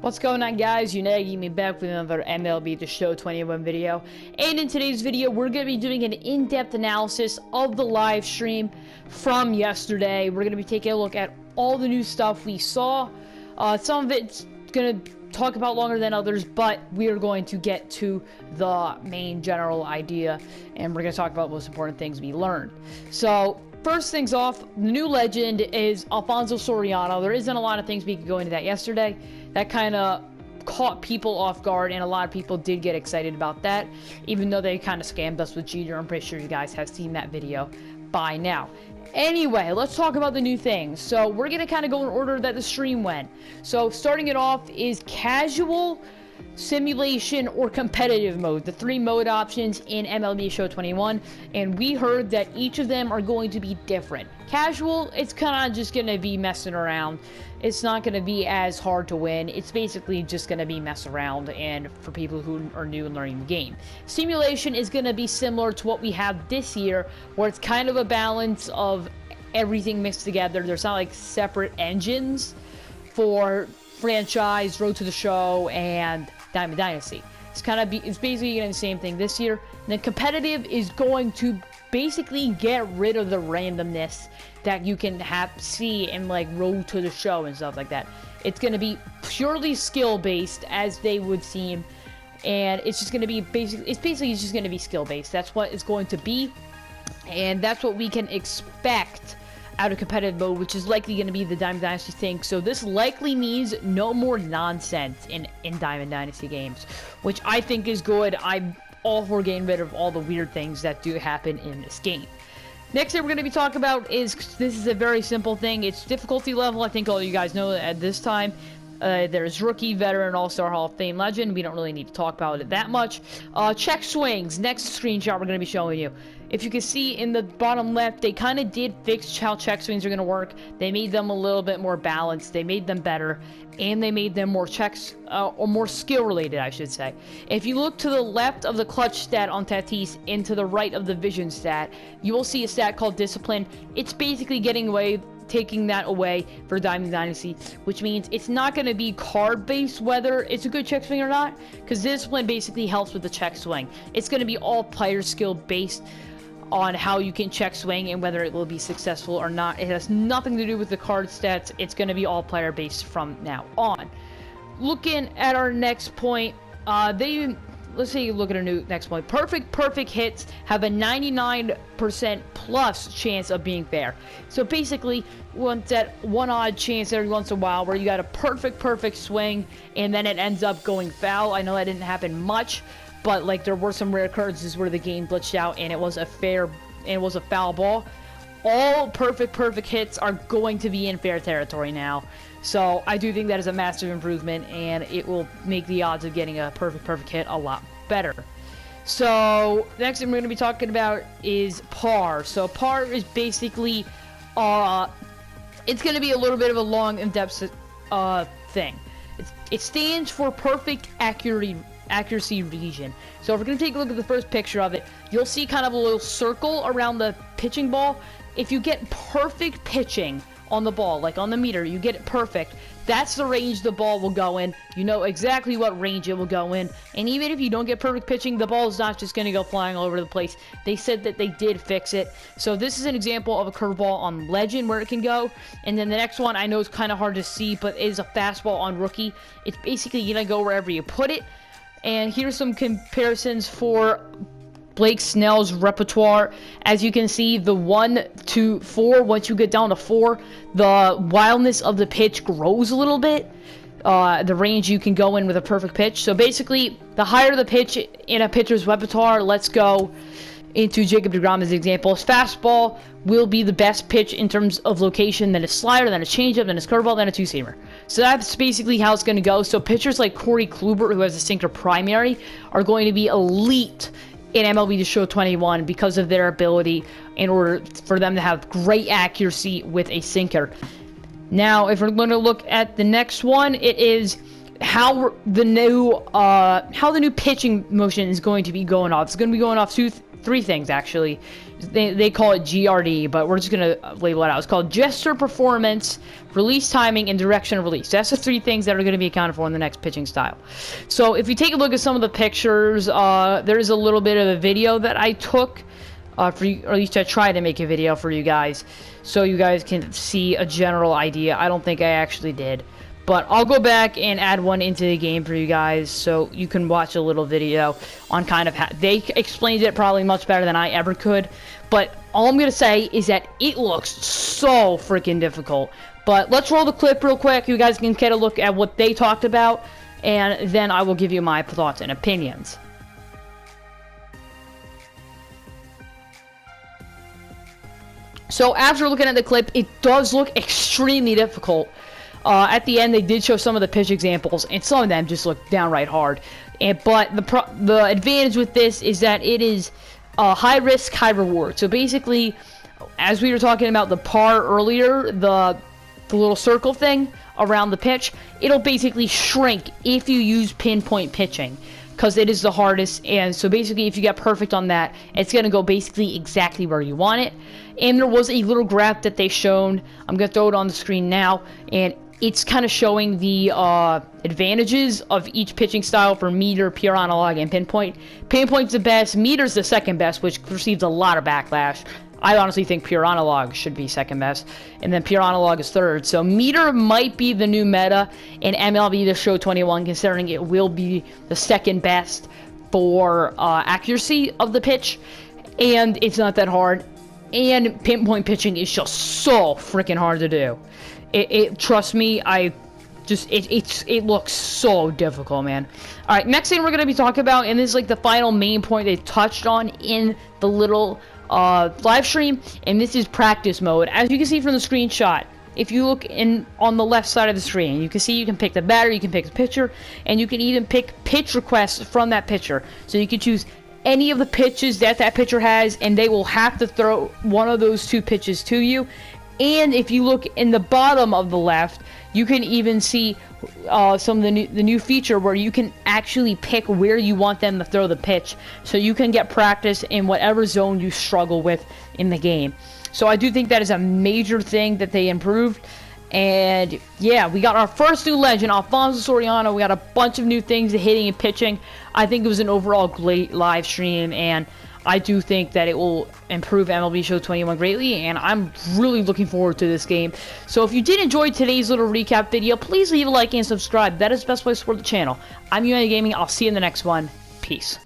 What's going on, guys? Unagi me back with another MLB The Show 21 video. And in today's video, we're going to be doing an in-depth analysis of the live stream from yesterday. We're going to be taking a look at all the new stuff we saw. Some of it's going to talk about longer than others, but we are going to get to the main general idea, and we're going to talk about the most important things we learned. So, first things off, the new legend is Alfonso Soriano. There isn't a lot of things we could go into that yesterday. That kind of caught people off guard, and a lot of people did get excited about that, even though they kind of scammed us with Jeter. I'm pretty sure you guys have seen that video by now. Anyway, let's talk about the new things. So we're going to kind of go in order that the stream went. So starting it off is casual, simulation, or competitive mode, the three mode options in MLB Show 21, and we heard that each of them are going to be different. Casual, it's kind of just going to be messing around. It's not going to be as hard to win. It's basically just going to be mess around and for people who are new and learning the game. Simulation is going to be similar to what we have this year, where it's kind of a balance of everything mixed together. There's not like separate engines for franchise, Road to the Show, and Diamond Dynasty. It's basically getting the same thing this year. And then competitive is going to basically get rid of the randomness that you can see in like Road to the Show and stuff like that. It's going to be purely skill based, as they would seem, and it's just going to be basically just going to be skill based. That's what it's going to be, and that's what we can expect out of competitive mode, which is likely going to be the Diamond Dynasty thing. So this likely means no more nonsense in Diamond Dynasty games, which I think is good. I'm all for getting rid of all the weird things that do happen in this game. Next thing we're going to be talking about is, this is a very simple thing. It's difficulty level. I think all you guys know at this time. There's rookie, veteran, all-star, Hall of Fame, legend. We don't really need to talk about it that much. Check swings. Next screenshot we're going to be showing you. If you can see in the bottom left, they kind of did fix how check swings are going to work. They made them a little bit more balanced. They made them better. And they made them more or more skill-related, I should say. If you look to the left of the clutch stat on Tatis and to the right of the vision stat, you will see a stat called discipline. It's basically taking that away for Diamond Dynasty, which means it's not going to be card-based whether it's a good check swing or not, because discipline basically helps with the check swing. It's going to be all player skill based on how you can check swing and whether it will be successful or not. It has nothing to do with the card stats. It's going to be all player based from now on. Looking at our next point, let's say you look at our next point. Perfect hits have a 99% plus chance of being fair. So basically, want that one odd chance every once in a while where you got a perfect swing and then it ends up going foul. I know that didn't happen much, but like there were some rare occurrences where the game glitched out and it was a foul ball. All perfect hits are going to be in fair territory now. So I do think that is a massive improvement, and it will make the odds of getting a perfect hit a lot better. So next thing we're going to be talking about is par. So par is basically, it's going to be a little bit of a long, in-depth thing. It stands for perfect accuracy region. So if we're going to take a look at the first picture of it, you'll see kind of a little circle around the pitching ball. If you get perfect pitching on the ball, like on the meter, you get it perfect, that's the range the ball will go in. You know exactly what range it will go in. And even if you don't get perfect pitching, the ball is not just going to go flying all over the place. They said that they did fix it. So this is an example of a curveball on Legend where it can go. And then the next one, I know it's kind of hard to see, but is a fastball on Rookie. It's basically going to go wherever you put it. And here's some comparisons for Blake Snell's repertoire. As you can see, the 1 to 4, once you get down to 4, the wildness of the pitch grows a little bit. The range you can go in with a perfect pitch. So basically, the higher the pitch in a pitcher's repertoire, let's go into Jacob deGrom as an example. His fastball will be the best pitch in terms of location, then a slider, then a changeup, then a curveball, then a two-seamer. So that's basically how it's going to go. So pitchers like Corey Kluber, who has a sinker primary, are going to be elite in MLB The Show 21 because of their ability in order for them to have great accuracy with a sinker. Now, if we're going to look at the next one, it is how the new pitching motion is going to be going off. It's going to be going off three things, actually. they call it GRD, but we're just gonna label it out. It's called gesture performance, release timing, and direction of release. That's the 3 things that are going to be accounted for in the next pitching style. So if you take a look at some of the pictures, there is a little bit of a video that I took for you, or at least I tried to make a video for you guys, so you guys can see a general idea. I don't think I actually did, but I'll go back and add one into the game for you guys so you can watch a little video on kind of how they explained it probably much better than I ever could. But all I'm going to say is that it looks so freaking difficult. But let's roll the clip real quick. You guys can get a look at what they talked about, and then I will give you my thoughts and opinions. So after looking at the clip, it does look extremely difficult. At the end, they did show some of the pitch examples, and some of them just look downright hard. But the advantage with this is that it is high risk, high reward. So basically, as we were talking about the par earlier, the little circle thing around the pitch, it'll basically shrink if you use pinpoint pitching, because it is the hardest. And so basically, if you get perfect on that, it's going to go basically exactly where you want it. And there was a little graph that they shown. I'm going to throw it on the screen now, and it's kind of showing the advantages of each pitching style for meter, pure analog, and pinpoint. Pinpoint's the best, meter's the second best, which receives a lot of backlash. I honestly think pure analog should be second best, and then pure analog is third. So meter might be the new meta in MLB The Show 21, considering it will be the second best for accuracy of the pitch, and it's not that hard. And pinpoint pitching is just so freaking hard to do. Trust me, it looks so difficult, man. All right, next thing we're gonna be talking about, and this is like the final main point they touched on in the little live stream, and this is practice mode. As you can see from the screenshot, if you look on the left side of the screen, you can see you can pick the batter, you can pick the pitcher, and you can even pick pitch requests from that pitcher. So you can choose any of the pitches that pitcher has, and they will have to throw one of those 2 pitches to you. And if you look in the bottom of the left, you can even see some of the new feature where you can actually pick where you want them to throw the pitch, so you can get practice in whatever zone you struggle with in the game. So I do think that is a major thing that they improved. And yeah, we got our first new legend, Alfonso Soriano. We got a bunch of new things to hitting and pitching. I think it was an overall great live stream, and I do think that it will improve MLB Show 21 greatly, and I'm really looking forward to this game. So if you did enjoy today's little recap video, please leave a like and subscribe. That is the best way to support the channel. I'm UNA Gaming. I'll see you in the next one. Peace.